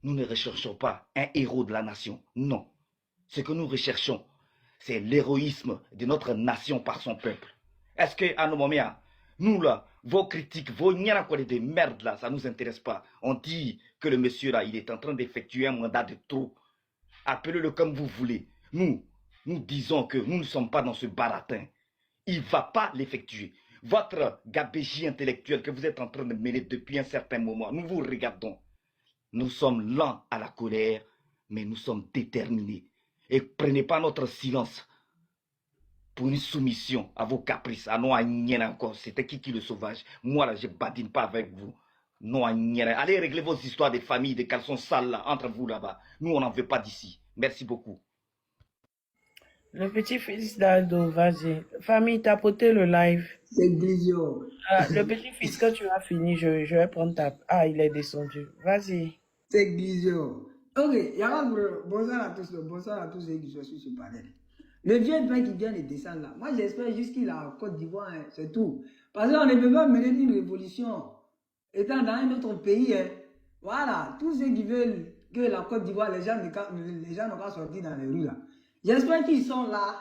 Nous ne recherchons pas un héros de la nation. Non. Ce que nous recherchons, c'est l'héroïsme de notre nation par son peuple. Est-ce que, à nos moments, nous là, vos critiques, vos nianakodes de merde là, ça ne nous intéresse pas. On dit que le monsieur là, il est en train d'effectuer un mandat de trop. Appelez-le comme vous voulez. Nous disons que nous ne sommes pas dans ce baratin. Il ne va pas l'effectuer. Votre gabégie intellectuelle que vous êtes en train de mener depuis un certain moment, nous vous regardons. Nous sommes lents à la colère, mais nous sommes déterminés. Et prenez pas notre silence pour une soumission à vos caprices. Ah non, encore. C'était qui le sauvage? Moi là, je ne badine pas avec vous. Non, allez régler vos histoires de famille, de caleçons sales là, entre vous là-bas. Nous, on n'en veut pas d'ici. Merci beaucoup. Le petit-fils d'Aldo, vas-y. Famille, t'as poté le live. C'est Glisio. Le petit-fils, quand tu as fini, je vais prendre ta... Ah, il est descendu. Vas-y. C'est Glisio. Ok, bonsoir à tous ceux qui sont sur ce panel. Le vieux pain qui vient de descendre là, moi j'espère juste qu'il est en Côte d'Ivoire, hein, c'est tout. Parce qu'on ne peut pas mener une révolution étant dans un autre pays. Hein. Voilà, tous ceux qui veulent que la Côte d'Ivoire, les gens n'ont pas sorti dans les rues là. J'espère qu'ils sont là,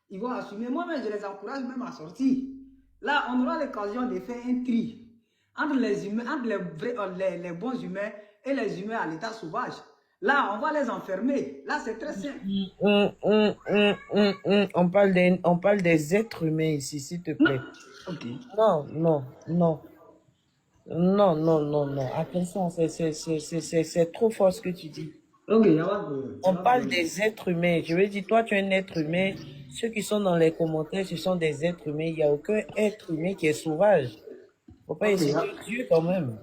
ils vont assumer. Moi-même, je les encourage même à sortir. Là, on aura l'occasion de faire un tri entre les humains, entre les bons humains et les humains à l'état sauvage. Là, on va les enfermer. Là, c'est très simple. On parle des êtres humains ici, s'il te plaît. Okay. Non. Attention, c'est trop fort ce que tu dis. Okay, on parle des êtres humains. Je veux dire, toi, tu es un être humain. Ceux qui sont dans les commentaires, ce sont des êtres humains. Il n'y a aucun être humain qui est sauvage. Faut pas essayer de Dieu quand même.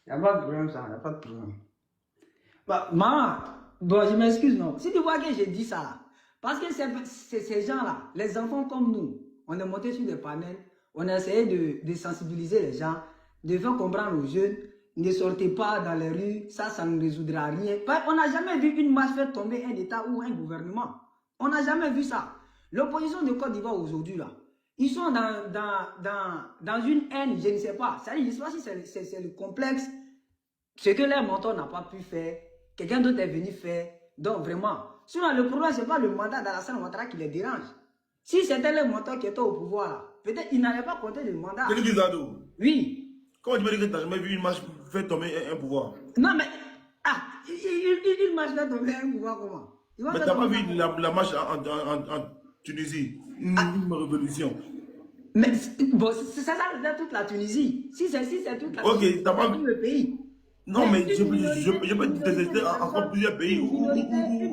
Il n'y a pas de problème, ça. Il n'y a pas de problème. Bah, maman, bon, je m'excuse, non. Si tu vois que j'ai dit ça, parce que ces gens-là, les enfants comme nous, on est monté sur des panels, on a essayé de sensibiliser les gens, de faire comprendre aux jeunes, ne sortez pas dans les rues, ça ne résoudra rien. On n'a jamais vu une marche faire tomber un État ou un gouvernement. On n'a jamais vu ça. L'opposition de Côte d'Ivoire aujourd'hui, là, ils sont dans une haine, je ne sais pas. Je ne sais pas si c'est le complexe, ce que leur mentor n'a pas pu faire, quelqu'un d'autre est venu faire. Donc vraiment, sinon le problème, ce n'est pas le mandat d'Alassane Ouattara qui les dérange. Si c'était le mentor qui était au pouvoir, peut-être il n'allait pas compter le mandat. Qu'est-ce que tu dis, Zado? Oui. Comment tu me dis que tu n'as jamais vu une marche faire tomber un pouvoir? Non, mais... Ah, il marche faire tomber un pouvoir comment? Mais tu n'as pas vu la marche en Tunisie, une révolution. Mais bon, c'est ça toute la Tunisie. Si c'est toute la Tunisie, ok, t'as pas tout le pays. Non, mais je peux détester encore plusieurs pays où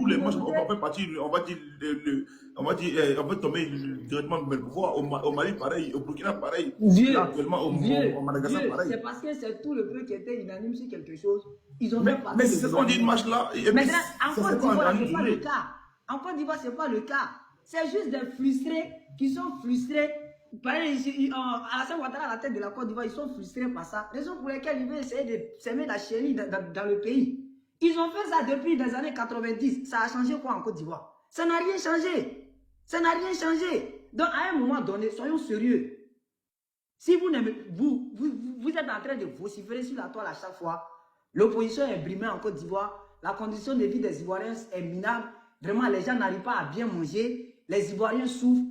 les marches on va faire partie, on va tomber directement dans le pouvoir. Au Mali, pareil, au Burkina, pareil. Là, actuellement, au Madagascar, pareil. C'est parce que c'est tout le peuple qui était unanime sur quelque chose. Ils ont fait partie. Mais c'est ce qu'on dit, une marche là. Maintenant, en Côte d'Ivoire, ce n'est pas le cas. En Côte d'Ivoire, ce n'est pas le cas. C'est juste des frustrés qui sont frustrés. Pareil, Alassane Ouattara à la tête de la Côte d'Ivoire, ils sont frustrés par ça. Raison pour laquelle ils veulent essayer de s'aimer la chérie dans le pays. Ils ont fait ça depuis les années 90. Ça a changé quoi en Côte d'Ivoire? Ça n'a rien changé. Ça n'a rien changé. Donc à un moment donné, soyons sérieux. Si vous êtes en train de vociférer sur la toile à chaque fois, l'opposition est brimée en Côte d'Ivoire, la condition de vie des Ivoiriens est minable. Vraiment, les gens n'arrivent pas à bien manger. Les Ivoiriens souffrent.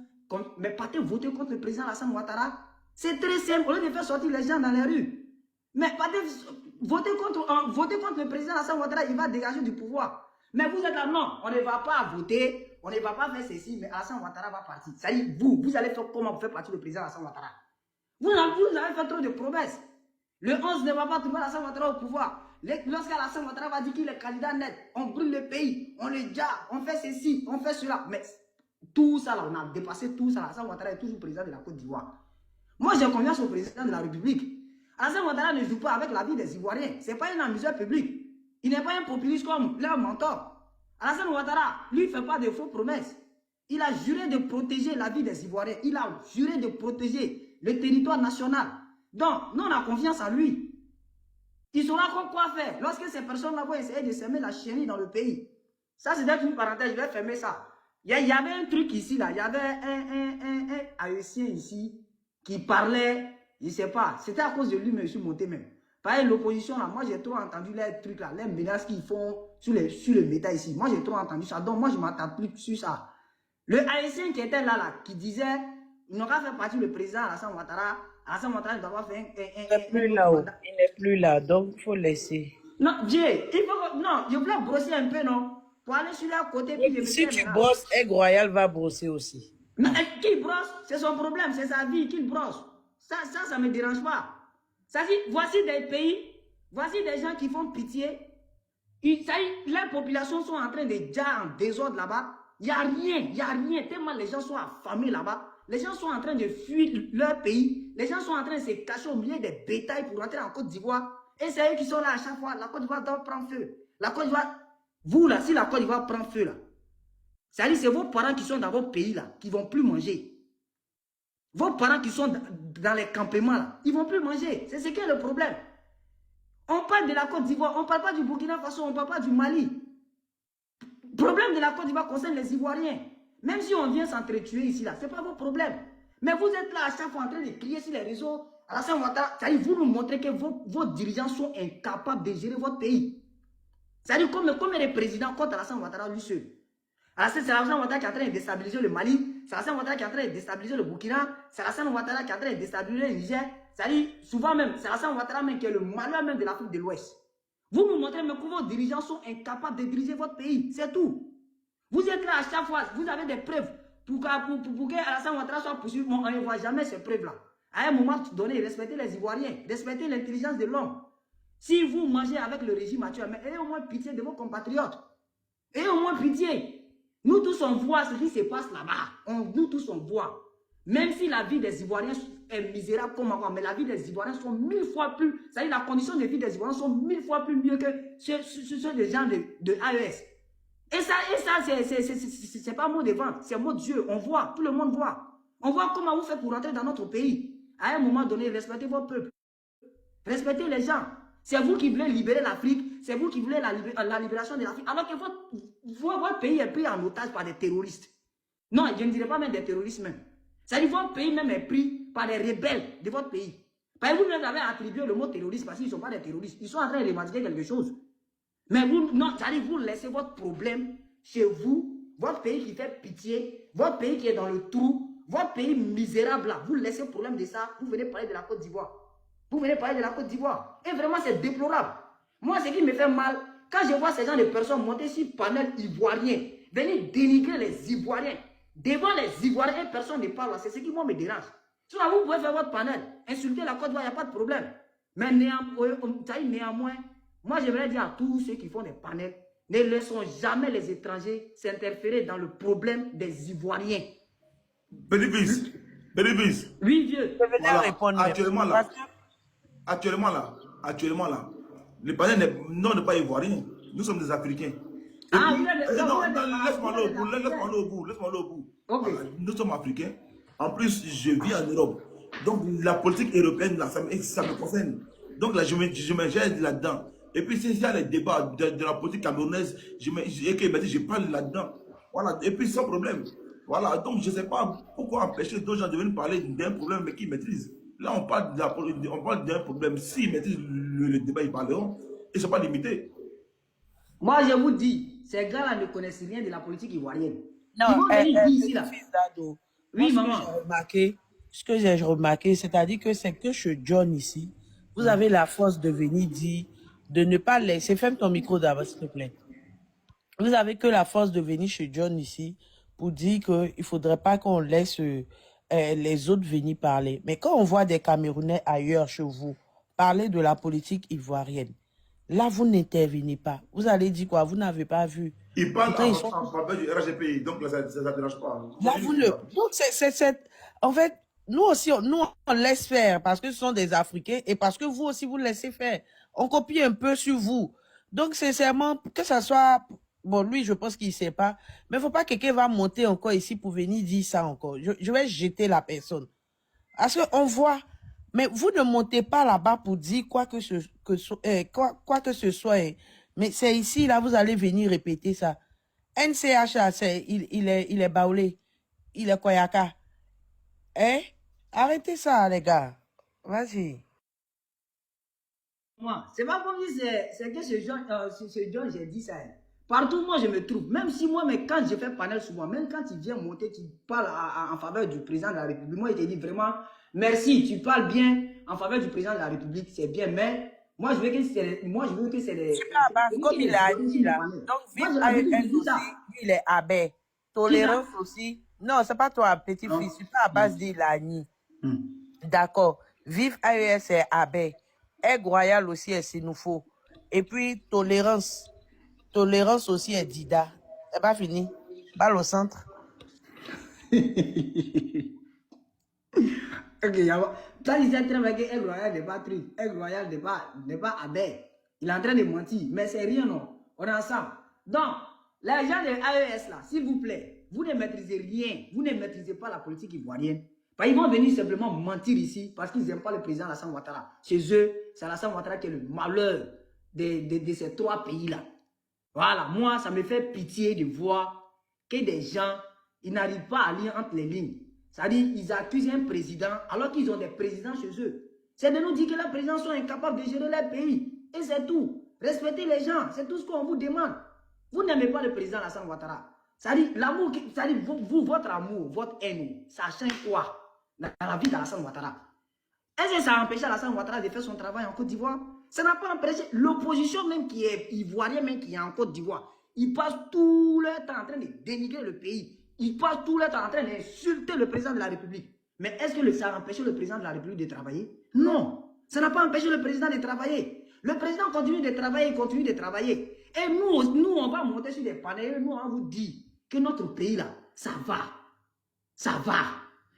Mais partez voter contre le président Alassane Ouattara. C'est très simple. Au lieu de faire sortir les gens dans les rues. Mais partez voter contre le président Alassane Ouattara, il va dégager du pouvoir. Mais vous êtes là, non, on ne va pas voter, on ne va pas faire ceci, mais Alassane Ouattara va partir. Ça dit, vous allez faire comment vous faites partie du président Alassane Ouattara? Vous avez fait trop de promesses. Le 11 ne va pas trouver Alassane Ouattara au pouvoir. Lorsqu'Alassane Ouattara va dire qu'il est candidat net, on brûle le pays, on le jarre, on fait ceci, on fait cela. Mais tout ça, là, on a dépassé tout ça. Alassane Ouattara est toujours président de la Côte d'Ivoire. Moi, j'ai confiance au président de la République. Alassane Ouattara ne joue pas avec la vie des Ivoiriens. Ce n'est pas un amuseur public. Il n'est pas un populiste comme leur mentor. Alassane Ouattara, lui, ne fait pas de fausses promesses. Il a juré de protéger la vie des Ivoiriens. Il a juré de protéger le territoire national. Donc, nous, on a confiance en lui. Il saura quoi faire lorsque ces personnes-là vont essayer de semer la chenille dans le pays. Ça, c'est une parenthèse, je vais fermer ça. Il y avait un truc ici, là. Il y avait un Haïtien ici qui parlait, je ne sais pas. C'était à cause de lui, mais je suis monté même. Pareil, l'opposition, là, moi, j'ai trop entendu les trucs, là, les menaces qu'ils font sur le métal ici. Moi, j'ai trop entendu ça. Donc, moi, je ne m'attends plus sur ça. Le Haïtien qui était là, qui disait, il n'aura fait partie du président Alassane Ouattara. Alassane Ouattara, il doit pas faire Il n'est plus là. Il n'est plus là. Donc, il faut laisser. Non, Dieu, non, je voulais brosser un peu, non? Pour aller sur leur côté. Puis Si tu brosses, Aigle Royal va brosser aussi. Mais qu'il brosse, c'est son problème, c'est sa vie, qu'il brosse. Ça ne me dérange pas. Ça dit, voici des pays, voici des gens qui font pitié. Les populations sont en train de dire en désordre là-bas. Il n'y a rien, tellement les gens sont affamés là-bas. Les gens sont en train de fuir leur pays. Les gens sont en train de se cacher au milieu des bétails pour rentrer en Côte d'Ivoire. Et c'est eux qui sont là à chaque fois. La Côte d'Ivoire doit prendre feu. La Côte d'Ivoire, vous là, si la Côte d'Ivoire prend feu là, c'est-à-dire c'est vos parents qui sont dans votre pays là, qui ne vont plus manger. Vos parents qui sont dans les campements là, ils ne vont plus manger. C'est ce qui est le problème. On parle de la Côte d'Ivoire, on ne parle pas du Burkina Faso, on ne parle pas du Mali. Le problème de la Côte d'Ivoire concerne les Ivoiriens. Même si on vient s'entretuer ici là, ce n'est pas vos problèmes. Mais vous êtes là à chaque fois en train de crier sur les réseaux. Alassane Ouattara, c'est-à-dire vous nous montrez que vos dirigeants sont incapables de gérer votre pays. C'est-à-dire combien de présidents contre Alassane Ouattara lui seul. C'est Alassane Ouattara qui est en train de déstabiliser le Mali, c'est Alassane Ouattara qui est en train de déstabiliser le Burkina, c'est Alassane Ouattara qui est en train de déstabiliser le Niger. C'est-à-dire, souvent même, c'est Alassane Ouattara même qui est le malheur même de l'Afrique de l'Ouest. Vous nous montrez même que vos dirigeants sont incapables de diriger votre pays, c'est tout. Vous êtes là à chaque fois, vous avez des preuves pour que Alassane Ouattara soit poursuivi. On ne voit jamais ces preuves-là. À un moment donné, respectez les Ivoiriens, respectez l'intelligence de l'homme. Si vous mangez avec le régime actuel, mais ayez au moins pitié de vos compatriotes. Ayez au moins pitié. Nous tous, on voit ce qui se passe là-bas. Nous tous, on voit. Même si la vie des Ivoiriens est misérable comme avant, mais la vie des Ivoiriens sont 1000 fois plus... C'est-à-dire la condition de vie des Ivoiriens sont 1000 fois plus mieux que ceux des gens de AES. Et ça c'est pas mot de vente, c'est mot de Dieu. On voit, tout le monde voit. On voit comment vous faites pour rentrer dans notre pays. À un moment donné, respectez votre peuple. Respectez les gens. C'est vous qui voulez libérer l'Afrique, c'est vous qui voulez la libération de l'Afrique, alors que votre pays est pris en otage par des terroristes. Non, je ne dirais pas même des terroristes même. C'est-à-dire que votre pays même est pris par des rebelles de votre pays. Parce que vous-même avez attribué le mot terroriste parce qu'ils ne sont pas des terroristes. Ils sont en train de revendiquer quelque chose. Mais vous, non, c'est-à-dire vous laissez votre problème chez vous, votre pays qui fait pitié, votre pays qui est dans le trou, votre pays misérable là, vous laissez le problème de ça, vous venez parler de la Côte d'Ivoire. Vous venez parler de la Côte d'Ivoire. Et vraiment, c'est déplorable. Moi, ce qui me fait mal, quand je vois ces gens de personnes monter sur panel ivoirien, venir dénigrer les Ivoiriens, devant les Ivoiriens, personne ne parle, c'est ce qui, moi, me dérange. Sinon, vous pouvez faire votre panel, insulter la Côte d'Ivoire, il n'y a pas de problème. Mais néanmoins, moi, j'aimerais dire à tous ceux qui font des panels, ne laissons jamais les étrangers s'interférer dans le problème des Ivoiriens. Bénéfice. Oui, vieux. Je vais Voilà. répondre. Actuellement là, le panel n'est pas ivoirien. Nous sommes des Africains. Ah, Puis, non, laisse-moi aller au bout. Ok. Voilà, nous sommes Africains. En plus, je vis en Europe. Donc, la politique européenne, là, ça me concerne. Donc, là, je me gère là-dedans. Et puis, s'il y a les débats de la politique camerounaise, je parle là-dedans. Voilà. Et puis, sans problème. Voilà. Donc, je ne sais pas pourquoi empêcher d'autres gens de venir parler d'un problème, mais qu'ils maîtrisent. Là, on parle d'un problème. S'ils maîtrisent le débat, ils parleront. Ils ne sont pas limités. Moi, je vous dis, ces gars-là ne connaissent rien de la politique ivoirienne. Non, Ils vont venir dire ici, là. fils d'ado. Oui, Moi, maman. ce que j'ai remarqué, c'est-à-dire que c'est que chez John ici, vous avez la force de venir dire, de ne pas laisser, ferme ton micro d'abord, s'il te plaît. Vous avez que la force de venir chez John ici pour dire qu'il ne faudrait pas qu'on laisse les autres venir parler. Mais quand on voit des Camerounais ailleurs chez vous parler de la politique ivoirienne, là, vous n'intervenez pas. Vous allez dire quoi? Vous n'avez pas vu. Ils parlent Pourtant, en faveur du RGPI, donc là, ça ne dérange pas. là, donc, en fait, nous aussi, on laisse faire parce que ce sont des Africains et parce que vous aussi, vous laissez faire. On copie un peu sur vous. Donc, sincèrement, que ça soit... Bon, lui, je pense qu'il ne sait pas. Mais il ne faut pas que quelqu'un va monter encore ici pour venir dire ça encore. Je vais jeter la personne. Parce qu'on voit... Mais vous ne montez pas là-bas pour dire quoi que ce soit. Hein. Mais c'est ici, là, vous allez venir répéter ça. NCH, là, il est baoulé. Il est koyaka. Hein? Arrêtez ça, les gars. Vas-y. moi. C'est pas comme si c'est que ce John, j'ai dit ça. Hein. Partout, moi, je me trouve. Même si moi, mais quand je fais panel souvent, même quand il vient monter, tu parles en faveur du président de la République, moi, je te dis vraiment, merci, tu parles bien en faveur du président de la République, c'est bien, mais moi, je veux que c'est les... Super Abbas, comme il a dit là. Donc, Moi, Vive j'ai l'habitude de AES dire aussi, ça. il est abbé. Tolérance aussi. Non, c'est pas toi, petit fils. Super Abbas dit Lani. D'accord. Vive AES est abbé. Aigle Royal aussi est Sénoufo. Et puis, tolérance. Tolérance aussi est Dida. C'est pas fini. Balle au centre. Ok, ça il s'est très bien que Aigle Royal n'est pas truc. Aigle Royal n'est pas abeille. Il est en train de mentir. Mais c'est rien, non. On est ensemble. Donc, les gens de AES là, s'il vous plaît, vous ne maîtrisez rien. Vous ne maîtrisez pas la politique ivoirienne. Ils vont venir simplement mentir ici parce qu'ils n'aiment pas le président Alassane Ouattara. Chez eux, c'est Alassane Ouattara qui est le malheur de ces trois pays-là. Voilà, moi, ça me fait pitié de voir que des gens, ils n'arrivent pas à lire entre les lignes. C'est-à-dire, ils accusent un président alors qu'ils ont des présidents chez eux. C'est de nous dire que les présidents sont incapables de gérer leur pays. Et c'est tout. Respectez les gens, c'est tout ce qu'on vous demande. Vous n'aimez pas le président Alassane Ouattara. C'est-à-dire, l'amour, c'est-à-dire, vous, votre amour, votre haine, ça change quoi dans la vie d'Alassane Ouattara? Est-ce que ça a empêché Alassane Ouattara de faire son travail en Côte d'Ivoire? Ça n'a pas empêché l'opposition même qui est ivoirienne, même qui est en Côte d'Ivoire. Ils passent tout leur temps en train de dénigrer le pays. Ils passent tout leur temps en train d'insulter le président de la République. Mais est-ce que ça a empêché le président de la République de travailler? Non. Ça n'a pas empêché le président de travailler. Le président continue de travailler, continue de travailler. Et nous, on va monter sur des panels, nous, on va vous dire que notre pays, là, ça va. Ça va.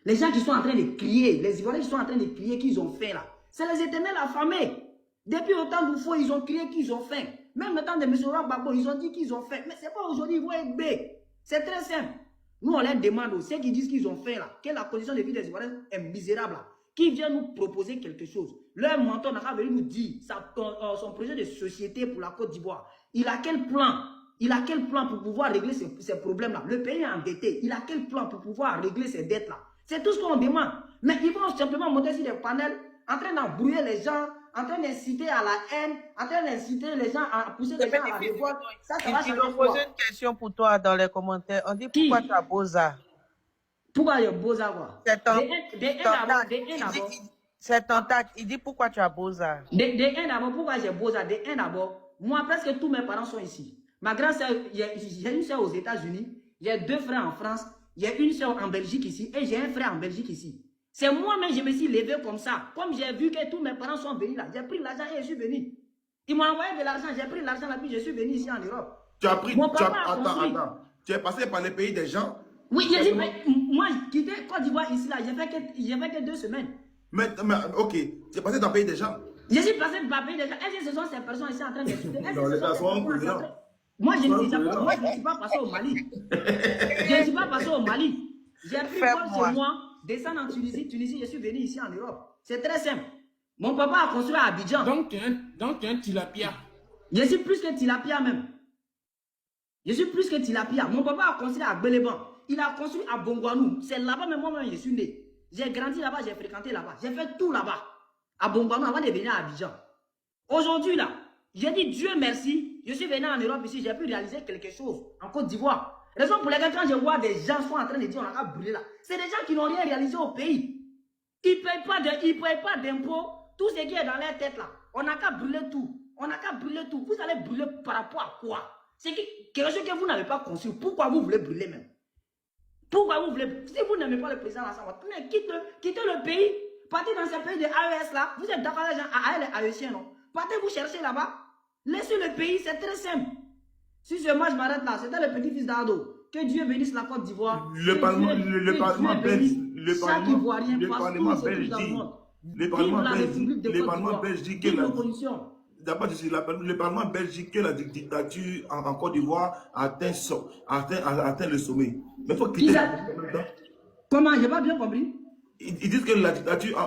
Les gens qui sont en train de crier, les Ivoiriens qui sont en train de crier qu'ils ont faim, là, c'est les éternels affamés. Depuis autant de fois, ils ont crié qu'ils ont faim. Même le temps de M. Rambabo, ils ont dit qu'ils ont faim. Mais ce n'est pas aujourd'hui, ils vont être bé. C'est très simple. Nous, on leur demande aux ceux qui disent qu'ils ont faim, là, que la condition de vie des Ivoiriens est misérable, là, qui vient nous proposer quelque chose. Leur mentor n'a pas venu nous dire son projet de société pour la Côte d'Ivoire. Il a quel plan? Il a quel plan pour pouvoir régler ces problèmes-là? Le pays est endetté. Il a quel plan pour pouvoir régler ces dettes-là? C'est tout ce qu'on demande. Mais ils vont simplement monter sur des panels, en train d'embrouiller les gens, en train d'inciter à la haine, en train d'inciter les gens à pousser les gens à la révolte. Ça va changer Ils ont posé une question pour toi dans les commentaires. On dit pourquoi tu as Beaux-Arts? Pourquoi il y a Beaux-Arts quoi? C'est ton tact. Il dit pourquoi tu as Beaux-Arts? D'abord, pourquoi j'ai Beaux-Arts? D'abord, moi presque tous mes parents sont ici. Ma grande soeur, j'ai une soeur aux États-Unis, j'ai deux frères en France, j'ai une soeur en Belgique ici et j'ai un frère en Belgique ici. C'est moi-même, je me suis levé comme ça. Comme j'ai vu que tous mes parents sont venus là, j'ai pris l'argent et je suis venu. Ils m'ont envoyé de l'argent, j'ai pris l'argent là, puis je suis venu ici en Europe. Tu as pris, attends. Tu es passé par les pays des gens. Oui, j'ai dit, moi, j'ai quitté Côte d'Ivoire ici là, j'ai fait que 2 semaines. Mais ok, tu es passé dans le pays des gens. Je suis passé par le pays des gens. Est-ce que ce sont ces personnes ici en train d'insulter? Dans l'état sont président. Moi, je ne suis pas passé au Mali. Je ne suis pas passé au Mali. J'ai pris vol chez moi, descendre en Tunisie. Tunisie, je suis venu ici en Europe. C'est très simple. Mon papa a construit à Abidjan. Donc, tu es un tilapia. Je suis plus que tilapia même. Je suis plus que tilapia. Mon papa a construit à Béléban. Il a construit à Bongwanou. C'est là-bas, mais moi-même, je suis né. J'ai grandi là-bas, j'ai fréquenté là-bas. J'ai fait tout là-bas. À Bongwanou, avant de venir à Abidjan. Aujourd'hui, là, j'ai dit Dieu merci. Je suis venu en Europe ici, j'ai pu réaliser quelque chose en Côte d'Ivoire. Raison pour laquelle quand je vois des gens sont en train de dire on a qu'à brûler là, c'est des gens qui n'ont rien réalisé au pays. Ils ne payent pas d'impôts. Tout ce qui est dans leur tête là, on n'a qu'à brûler tout. On n'a qu'à brûler tout. Vous allez brûler par rapport à quoi? C'est quelque chose que vous n'avez pas conçu. Pourquoi vous voulez brûler même? Pourquoi vous voulez? Si vous n'aimez pas le président Alassane Ouattara, quittez le pays. Partez dans ces pays de AES là. Vous êtes d'accord les gens à les Haïtiens, non? Partez vous chercher là-bas. Laissez le pays, c'est très simple. Si je m'arrête là, c'était le petit-fils d'Ado. Que Dieu bénisse la Côte d'Ivoire. Le Parlement belge, le Parlement belge dit que le Parlement belge dit que la dictature en Côte d'Ivoire atteint le sommet. Mais il faut quitter. Comment? Je n'ai pas bien compris. Ils disent que la dictature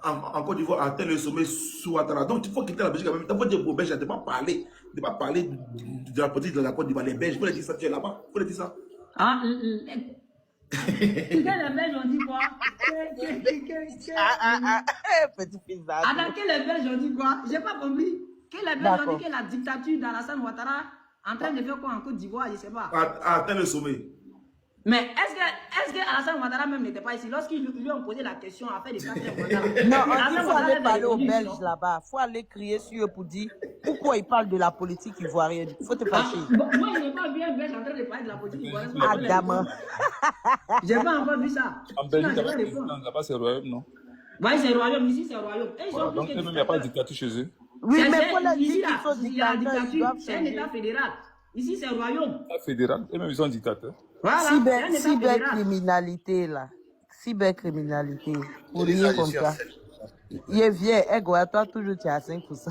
en Côte d'Ivoire atteint le sommet sous Ouattara. Donc il faut quitter la Belgique en même temps. Il faut dire aux Belges de ne pas parler de la politique de la Côte d'Ivoire. Les Belges, il faut les dire ça, tu es là-bas. Il faut les dire ça. les Belges ont dit quoi? Petit-fils Attends, que les Belges ont dit quoi? J'ai pas compris. Que les Belges ont dit que la dictature d'Alassane Ouattara en train de faire quoi en Côte d'Ivoire, je sais pas. Atteint le sommet. Mais est-ce que Alassane Ouattara même n'était pas ici? Lorsqu'ils lui ont posé la question après les 4e mandat. Non, il faut aller parler aux Belges là-bas. Il faut aller crier sur eux pour dire pourquoi ils parlent de la politique ivoirienne. Il faut te fâcher. Moi, je n'ai pas vu un Belge en train de parler de la politique ivoirienne. Adam. J'ai pas encore vu ça. En Belgique, là-bas, c'est le royaume, non? Oui, c'est le royaume. Ici, c'est le royaume. Et ils Voilà, donc, il n'y a pas de dictature chez eux. Oui, mais pour les ici, dire qu'ils sont il y a la dictateurs, ils doivent dictature. C'est un changer. État fédéral. Ici, c'est le royaume. État fédéral, et même ils sont dictateurs. Voilà, c'est un État fédéral. Cybercriminalité, là. Cybercriminalité. Pour rien comme ça. Il est vieux, toi, toujours, tu es à 5%.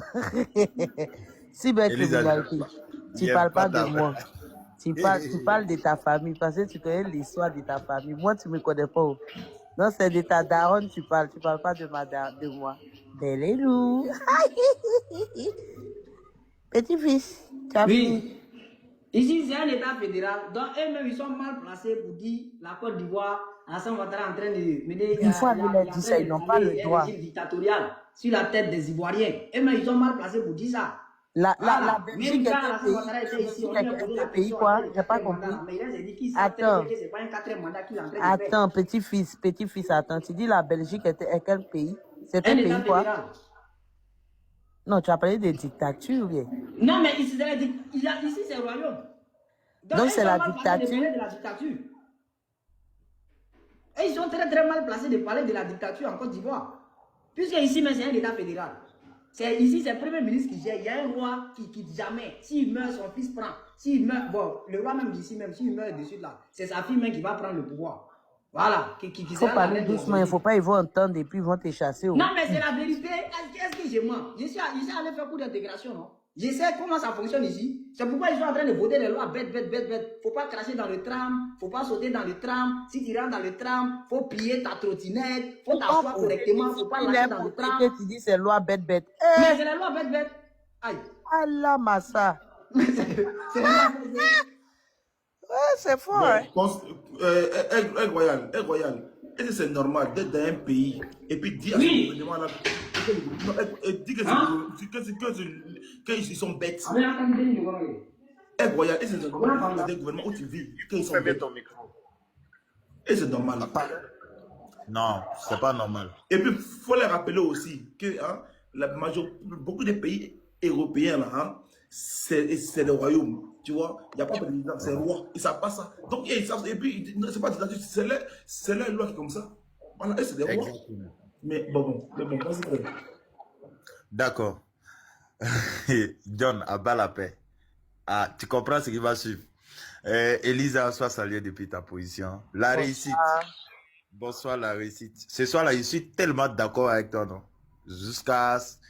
Cybercriminalité. Tu ne parles pas de moi. Tu parles de ta famille parce que tu connais l'histoire de ta famille. Moi, tu ne me connais pas. Non, c'est de ta daronne, tu parles. Tu ne parles pas de moi. Belle Petit-fils, tu as Oui. Ici, c'est un État fédéral. Donc, eux-mêmes, ils sont mal placés pour dire la Côte d'Ivoire, Alassane Ouattara en train de mener. Il faut aller leur dire ça, ils n'ont pas le droit. Un régime dictatorial sur la tête des Ivoiriens. Eux-mêmes, ils sont mal placés pour dire ça. La Voilà. Belgique Même quand est un Alassane Ouattara était ici, on lui a posé la pays, question quoi. après le J'ai pas 4e compris. mandat. Mais il a dit qu'il Attends. savait que ce n'est pas un 4e mandat qu'il est en train de faire. Attends, petit-fils, attends. Tu dis la Belgique est quel pays? C'est un Un pays État quoi? fédéral. Non, tu as parlé de dictature, oui. Non, mais ici, c'est le royaume. Donc, ils c'est sont la mal placés de dictature. parler de la dictature. Et ils sont très très mal placés de parler de la dictature en Côte d'Ivoire. Puisque ici, c'est un État fédéral. Ici, c'est le Premier ministre qui gère. Il y a un roi qui jamais. S'il meurt, son fils prend. S'il meurt, bon, le roi même d'ici, même s'il meurt dessus là, c'est sa fille même qui va prendre le pouvoir. Voilà. Il faut parler doucement, il ne faut pas, ils vont entendre et puis ils vont te chasser. Non, mais c'est la vérité. Est-ce que je mens? Je suis allé faire cours d'intégration, non? Je sais comment ça fonctionne ici. C'est pourquoi ils sont en train de voter les lois bêtes. Faut pas cracher dans le tram, faut pas sauter dans le tram. Si tu rentres dans le tram, faut plier ta trottinette, faut t'asseoir correctement, faut pas lâcher dans le tram. Tu dis c'est loi bête. Mais c'est la loi bête. Aïe. Allah massa. C'est la loi bête. Ouais, c'est fort. Hein? Royal. Est-ce que c'est normal d'être dans un pays et puis dire à ce gouvernement là, dire qu'ils sont bêtes? Royal, est-ce que c'est normal dans un gouvernement où tu vis qu'ils sont bêtes? Et c'est normal. Non, c'est pas normal. Et puis, il faut les rappeler aussi que beaucoup de pays européens, là, hein, c'est le royaume. Tu vois, il n'y a pas de président, c'est le roi. Ils ne savent pas ça. Donc, ils savent, et puis, c'est pas c'est leur loi qui est comme ça. Voilà, et c'est des rois. Mais bon, vas-y. D'accord. John, à bas la paix. Ah, tu comprends ce qui va suivre. Elisa, sois saluée depuis ta position. La réussite. Bonsoir, la réussite. Ce soir-là, je suis tellement d'accord avec toi, non?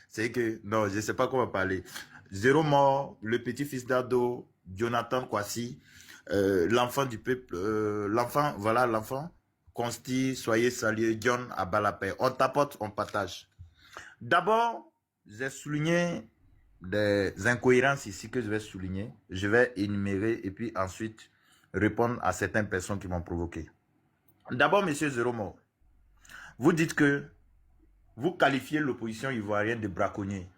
C'est que, non, je ne sais pas comment parler. Zéro mort, le petit-fils d'Ado, Jonathan Kwasi, l'enfant du peuple, l'enfant, Consti, soyez salués, John, à bas la paix. On t'apporte, on partage. D'abord, j'ai souligné des incohérences ici que je vais souligner. Je vais énumérer et puis ensuite répondre à certaines personnes qui m'ont provoqué. D'abord, M. Zeromo, vous dites que vous qualifiez l'opposition ivoirienne de braconnier.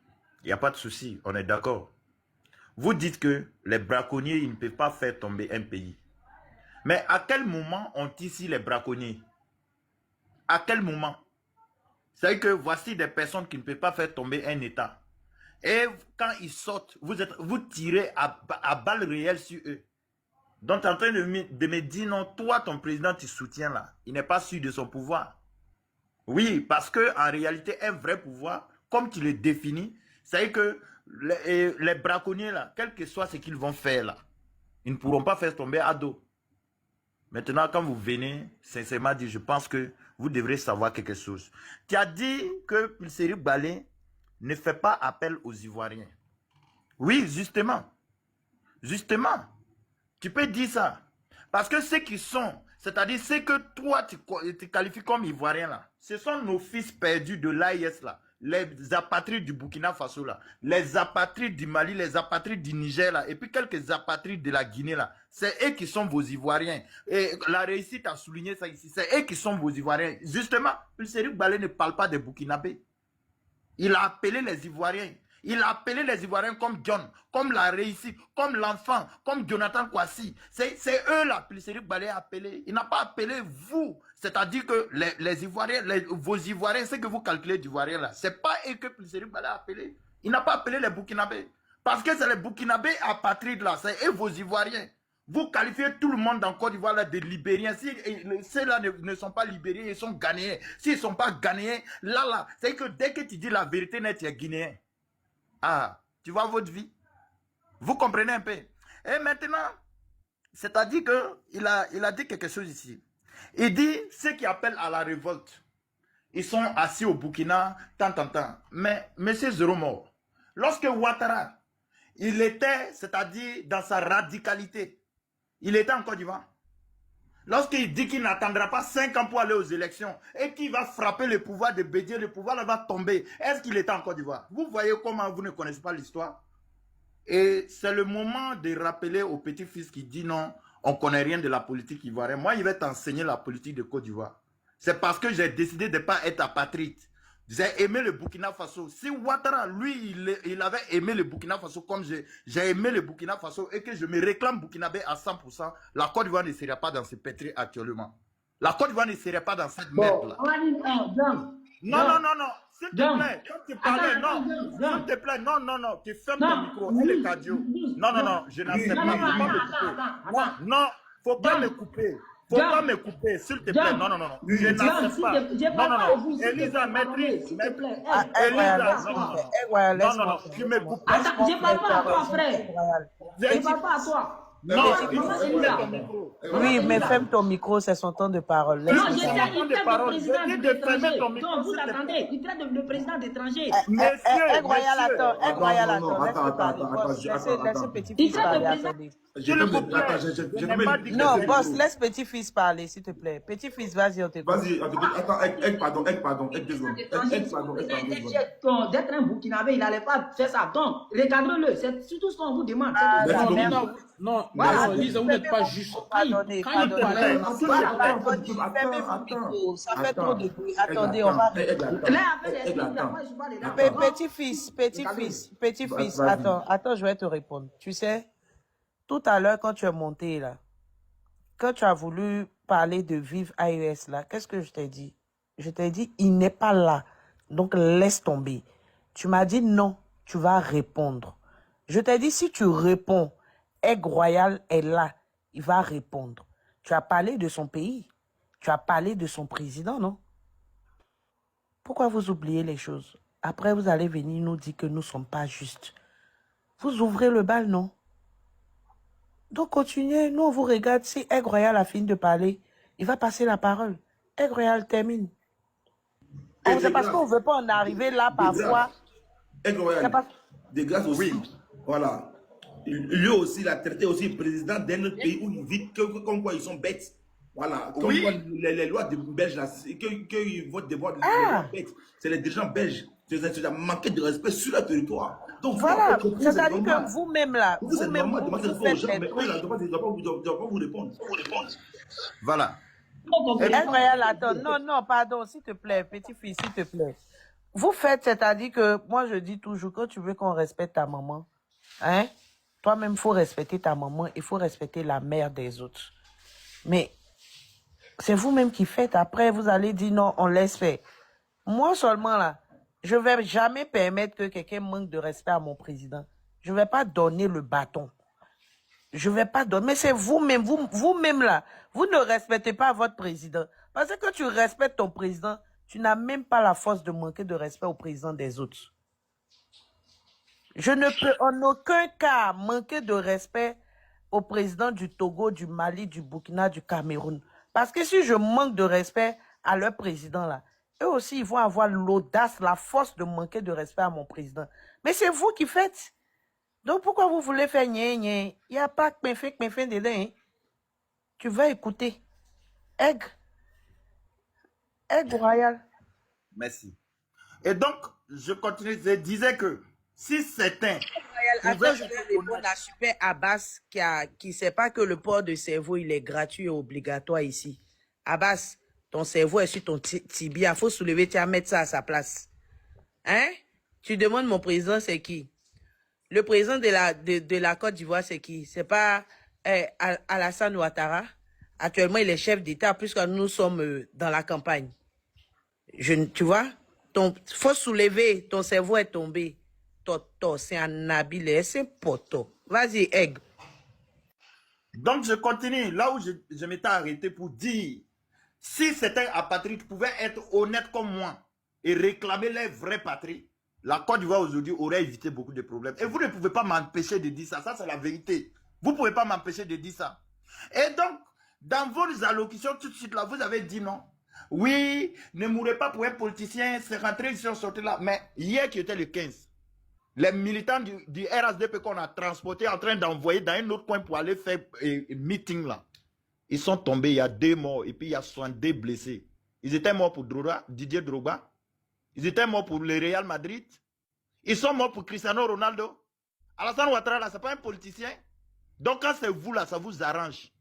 Il n'y a pas de souci, on est d'accord. Vous dites que les braconniers, ils ne peuvent pas faire tomber un pays. Mais à quel moment ont ici les braconniers? À quel moment? C'est que voici des personnes qui ne peuvent pas faire tomber un État. Et quand ils sortent, vous tirez à balles réelles sur eux. Donc, tu es en train de me dire, non, toi, ton président, tu soutiens là. Il n'est pas sûr de son pouvoir. Oui, parce qu'en réalité, un vrai pouvoir, comme tu le définis, c'est que les braconniers là, quel que soit ce qu'ils vont faire là, ils ne pourront pas faire tomber à dos. Maintenant, quand vous venez, sincèrement dire, je pense que vous devrez savoir quelque chose. Tu as dit que Pilseri Balé ne fait pas appel aux Ivoiriens. Oui, justement. Justement. Tu peux dire ça. Parce que ceux qui sont, c'est-à-dire ceux que toi tu qualifies comme Ivoiriens là, ce sont nos fils perdus de l'AIS là. les apatrides du Burkina Faso, là, les apatrides du Mali, les apatrides du Niger, là, et puis quelques apatrides de la Guinée, là, c'est eux qui sont vos Ivoiriens. Et la réussite a souligné ça ici, c'est eux qui sont vos Ivoiriens. Justement, Pulseric Balé ne parle pas des Burkinabés. Il a appelé les Ivoiriens. Il a appelé les Ivoiriens comme John, comme la réussite, comme l'enfant, comme Jonathan Kwasi. C'est eux là, Pulseric Balé a appelé. Il n'a pas appelé vous. C'est-à-dire que les Ivoiriens, vos Ivoiriens, ce que vous calculez d'Ivoiriens là, c'est pas eux que Pulseric Balé a appelé. Il n'a pas appelé les Burkinabés. Parce que c'est les Burkinabés apatrides là, c'est eux vos Ivoiriens. Vous qualifiez tout le monde en Côte d'Ivoire de Libériens. Si ceux-là ne sont pas Libériens, ils sont Ghanéens. S'ils ne sont pas Ghanéens, là, c'est que dès que tu dis la vérité net, tu es Guinéen. Ah, tu vois votre vie. Vous comprenez un peu. Et maintenant, c'est-à-dire qu'il a dit quelque chose ici. Il dit, ceux qui appellent à la révolte, ils sont assis au Burkina, tant. Mais M. Zéro lorsque Ouattara, il était, c'est-à-dire dans sa radicalité, il était en Côte d'Ivoire. Lorsqu'il dit qu'il n'attendra pas 5 ans pour aller aux élections et qu'il va frapper le pouvoir de Bédier, le pouvoir là va tomber, est-ce qu'il était en Côte d'Ivoire? Vous voyez comment vous ne connaissez pas l'histoire? Et c'est le moment de rappeler au petit-fils qui dit non, on ne connaît rien de la politique ivoirienne. Moi, il va t'enseigner la politique de Côte d'Ivoire. C'est parce que j'ai décidé de ne pas être apatride. J'ai aimé le Burkina Faso. Si Ouattara, lui, il avait aimé le Burkina Faso comme j'ai aimé le Burkina Faso et que je me réclame burkinabé à 100%, la Côte d'Ivoire ne serait pas dans ce pétri actuellement. La Côte d'Ivoire ne serait pas dans cette merde-là. Non. S'il te plaît, quand tu parlais, s'il te plaît, non, tu fermes ton micro, c'est le cardio. Non, je n'accepte pas, faut pas me couper. Non, faut pas me couper. Faut pas me couper, s'il te plaît. Non. Je n'accepte pas. Non. Elisa, maîtrise. Elisa, non. Tu me coupes. Attends, je parle pas à toi, frère. Je parle pas à toi. Non, il faut fermer ton micro. Oui, mais ferme ton micro, c'est son temps de parole. Non, Laisse-le il parler. traite le président d'étranger. Donc, vous l'attendez. Il traite le président d'étranger. Aide Royal, attends, laisse-le parler. Attends, Boss, laissez petit Il fils traite le parler, président. attendez. S'il vous plaît. Je n'ai pas dit Non, boss, laisse petit fils parler, s'il te plaît. Petit fils, vas-y, on t'écoute. Vas-y, attends, pardon, 2 secondes. D'être un Burkinabé, il n'allait pas faire ça. Donc, recadrez-le. C'est surtout ce qu'on vous demande. Non, Voilà. Lisa, vous n'êtes pas juste. Pardonnez. Fermez vos micros, ça fait trop de bruit. Attendez, on va... Petit-fils, attends, je vais te répondre. Tu sais, tout à l'heure, quand tu es monté là, quand tu as voulu parler de Vive AES là, qu'est-ce que je t'ai dit? Je t'ai dit, il n'est pas là. Donc, laisse tomber. Tu m'as dit non, tu vas répondre. Je t'ai dit, si tu réponds, Aigle Royal est là, il va répondre. Tu as parlé de son pays. Tu as parlé de son président, non? Pourquoi vous oubliez les choses? Après, vous allez venir nous dire que nous ne sommes pas justes. Vous ouvrez le bal, non? Donc, continuez. Nous, on vous regarde. Si Aigle Royal a fini de parler, il va passer la parole. Aigle Royal termine. C'est parce qu'on ne veut pas en arriver là, parfois. Aigle Royal, de grâce aussi. Voilà. Lui aussi, il a traité aussi le président d'un autre pays où il vit comme quoi ils sont bêtes. Voilà. Comme quoi les lois de Belges, qu'ils votent des voix bêtes. C'est les dirigeants belges. C'est manquer de respect sur le territoire. Donc, voilà. C'est-à-dire que vous-même là, vous-même, vous faites des trucs. Il ne doit pas vous répondre. Voilà. Aigle Royal, attends. Non, pardon, s'il te plaît, petit-fils, s'il te plaît. Vous faites, c'est-à-dire que, moi je dis toujours, quand tu veux qu'on respecte ta maman, hein, toi-même, il faut respecter ta maman, il faut respecter la mère des autres. Mais, c'est vous-même qui faites. Après, vous allez dire non, on laisse faire. Moi seulement, là, je ne vais jamais permettre que quelqu'un manque de respect à mon président. Je ne vais pas donner le bâton. Je ne vais pas donner. Mais c'est vous-même, vous-même là, vous ne respectez pas votre président. Parce que quand tu respectes ton président, tu n'as même pas la force de manquer de respect au président des autres. Je ne peux en aucun cas manquer de respect au président du Togo, du Mali, du Burkina, du Cameroun. Parce que si je manque de respect à leur président là, eux aussi ils vont avoir l'audace, la force de manquer de respect à mon président. Mais c'est vous qui faites. Donc pourquoi vous voulez faire nye? Il n'y a pas que fin dedans. Hein? Tu vas écouter. Aigle Royal. Merci. Et donc, je continue. Je disais que si certains Attends, pouvaient je vais être répondre honnêtes, à Super Abbas qui sait pas que le port de cerveau, il est gratuit et obligatoire ici. Abbas, ton cerveau est sur ton tibia. Faut soulever, tu vas mettre ça à sa place. Hein? Tu demandes mon président, c'est qui? Le président de la Côte d'Ivoire, c'est qui? C'est pas Alassane Ouattara. Actuellement, il est chef d'État puisque nous sommes dans la campagne. Tu vois? Faut soulever, ton cerveau est tombé. Toto, c'est un habile, c'est poto. Vas-y, Egg. donc je continue là où je m'étais arrêté pour dire, si certains apatrides pouvaient être honnêtes comme moi et réclamer leur vraie patrie, la Côte d'Ivoire aujourd'hui aurait évité beaucoup de problèmes. Et vous ne pouvez pas m'empêcher de dire ça, ça c'est la vérité. Vous ne pouvez pas m'empêcher de dire ça. Et donc, dans vos allocutions tout de suite là, vous avez dit non. Oui, ne mourrez pas pour un politicien, c'est rentré, ils sont sortis là. Mais hier qui était le 15, les militants du RSDP qu'on a transportés en train d'envoyer dans un autre coin pour aller faire un meeting là, ils sont tombés, il y a 2 morts et puis il y a 62 blessés. Ils étaient morts pour Didier Drogba. Ils étaient morts pour le Real Madrid. Ils sont morts pour Cristiano Ronaldo. Alassane Ouattara là, c'est pas un politicien. Donc quand c'est vous là, ça vous arrange.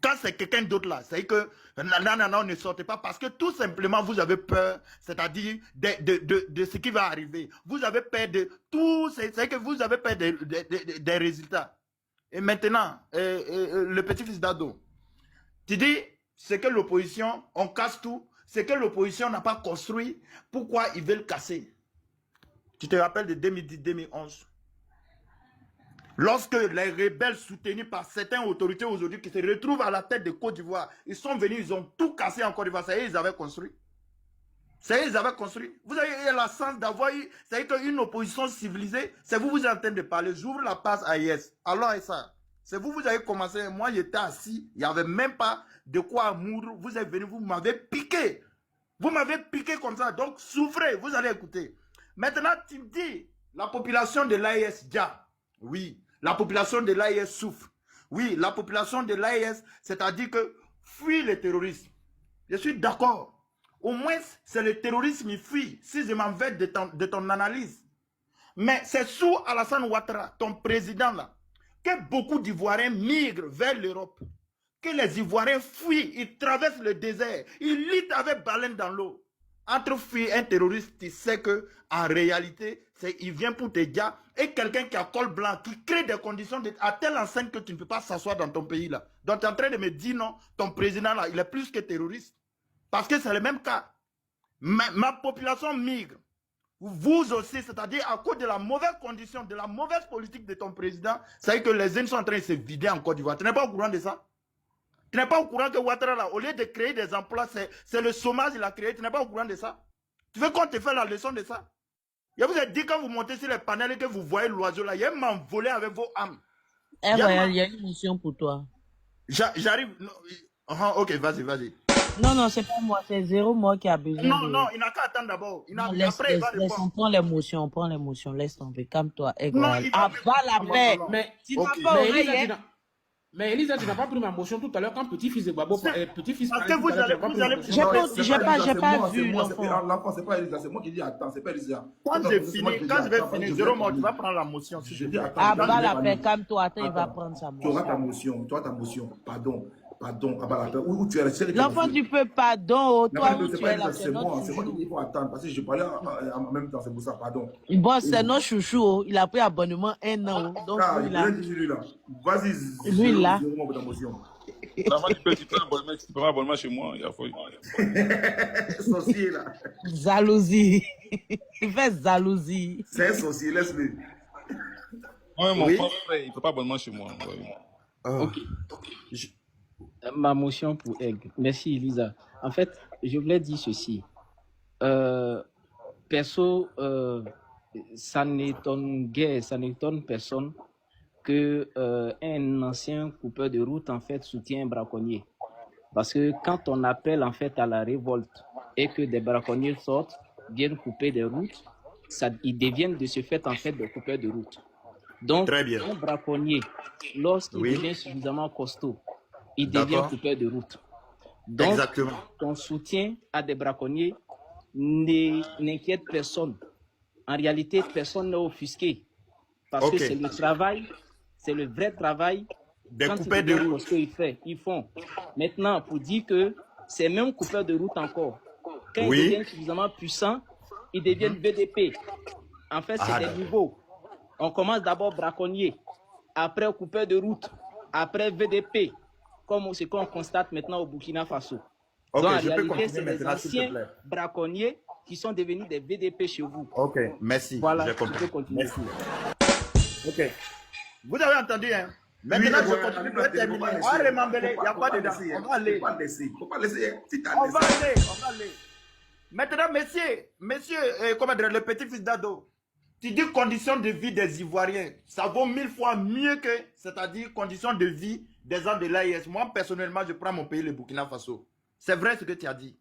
Quand c'est quelqu'un d'autre là, c'est que non, ne sortez pas parce que tout simplement vous avez peur, c'est-à-dire de ce qui va arriver. Vous avez peur de tout, c'est que vous avez peur des résultats. Et maintenant, le petit-fils d'Ado, tu dis, c'est que l'opposition, on casse tout, c'est que l'opposition n'a pas construit, pourquoi ils veulent casser? Tu te rappelles de 2010-2011? Lorsque les rebelles soutenus par certaines autorités aujourd'hui qui se retrouvent à la tête de Côte d'Ivoire, ils sont venus, ils ont tout cassé en Côte d'Ivoire. C'est eux, ils avaient construit. C'est eux, ils avaient construit. Vous avez eu la chance d'avoir eu, c'est-à-dire qu'une opposition civilisée, c'est vous, vous êtes en train de parler. J'ouvre la passe à IS. Alors, et ça, c'est vous, vous avez commencé. Moi, j'étais assis. Il n'y avait même pas de quoi moudre. Vous êtes venu, vous m'avez piqué. Vous m'avez piqué comme ça. Donc, souffrez, vous allez écouter. Maintenant, tu me dis, la population de l'AIS, déjà, oui. La population de l'AIS souffre. Oui, la population de l'AIS, c'est-à-dire que fuit le terrorisme. Je suis d'accord. Au moins, c'est le terrorisme qui fuit, si je m'en vais de ton analyse. Mais c'est sous Alassane Ouattara, ton président là, que beaucoup d'Ivoiriens migrent vers l'Europe. Que les Ivoiriens fuient, ils traversent le désert, ils luttent avec baleine dans l'eau. Entre fuir un terroriste, tu sais que en réalité, il vient pour te dire, et quelqu'un qui a col blanc, qui crée des conditions à telle enseigne que tu ne peux pas s'asseoir dans ton pays là. Donc tu es en train de me dire non, ton président là, il est plus que terroriste. Parce que c'est le même cas. Ma population migre. Vous aussi, c'est-à-dire à cause de la mauvaise condition, de la mauvaise politique de ton président, c'est que les jeunes sont en train de se vider en Côte d'Ivoire. Tu n'es pas au courant de ça? Tu n'es pas au courant que Ouattara, là, au lieu de créer des emplois, c'est le chômage qu'il a créé. Tu n'es pas au courant de ça? Tu veux qu'on te fasse la leçon de ça? Je vous ai dit, quand vous montez sur les panels et que vous voyez l'oiseau là, il y a m'envoler avec vos âmes. Il y a une mission pour toi. J'arrive. Ok, vas-y. Non, c'est pas moi, c'est Zéro moi qui a besoin. Non, il n'a qu'à attendre d'abord. Après, il va répondre. On prend l'émotion, laisse tomber, calme-toi. Non, il va la paix. Mais tu n'as pas oreille, hein? Mais Elisa, tu n'as pas pris ma motion tout à l'heure quand petit-fils de Babo, petit-fils. Parce que vous allez. J'ai pas vu l'enfant. C'est pas Elisa, c'est moi qui dis attends, c'est pas Elisa. Quand je vais finir, Zéro mort, tu vas prendre la motion. La paix, calme-toi, attends, il va prendre sa motion. Tu auras ta motion, pardon, la paix. Où tu es resté. L'enfant, tu peux pardon, toi où tu es là, c'est moi qui faut attendre, parce que je parlais en même temps, c'est pour ça, pardon. Bon, c'est notre chouchou, il a pris abonnement 1 an. Donc, lui là. Vas-y, lui là. Ta motion. Tu peux pas abonnement chez moi, il y a faux. Sorcier là. Jalousie. Il fait jalousie. C'est un sorcier, laisse-le. Ouais, mon frère, il ne peut pas abonnement chez moi. Ok. Ma motion pour Egg. Merci, Elisa. En fait, je voulais dire ceci. Perso, ça n'étonne personne que un ancien coupeur de route en fait soutient un braconnier. Parce que quand on appelle en fait à la révolte et que des braconniers sortent, viennent couper des routes, ils deviennent de ce fait en fait des coupeurs de route. Donc, un braconnier, lorsqu'il devient suffisamment costaud, il devient coupeur de route. Donc, ton soutien à des braconniers n'inquiète personne. en réalité, personne n'est offusqué. Parce que Ok. c'est le travail, c'est le vrai travail. Des Quand coupeurs ils de regardent route. ce qu'ils font. Maintenant, pour dire que ces mêmes coupeurs de route encore, quand ils Oui. deviennent suffisamment puissants, ils deviennent VDP. En fait, c'est Ah, des d'accord. niveaux. On commence d'abord braconnier, après coupeur de route, après VDP, comme ce qu'on constate maintenant au Burkina Faso. Ok, Donc, en je peux réalité, continuer c'est des maintenant, s'il te anciens plaît. braconniers qui sont devenus des VDP chez vous. Ok, merci. Voilà, J'ai tu peux compris. continuer. Merci. Ok. Vous avez entendu, hein? Maintenant, je continue de terminer. Ah, Remambele, il n'y a pas dedans. On va aller. Faut pas laisser. Si t'as On va laissé. aller. On va aller. Maintenant, monsieur, comment dire, le petit-fils d'Ado, tu dis conditions de vie des Ivoiriens. Ça vaut 1000 fois mieux que, c'est-à-dire conditions de vie des gens de l'AIS. Moi, personnellement, je prends mon pays, le Burkina Faso. C'est vrai ce que tu as dit.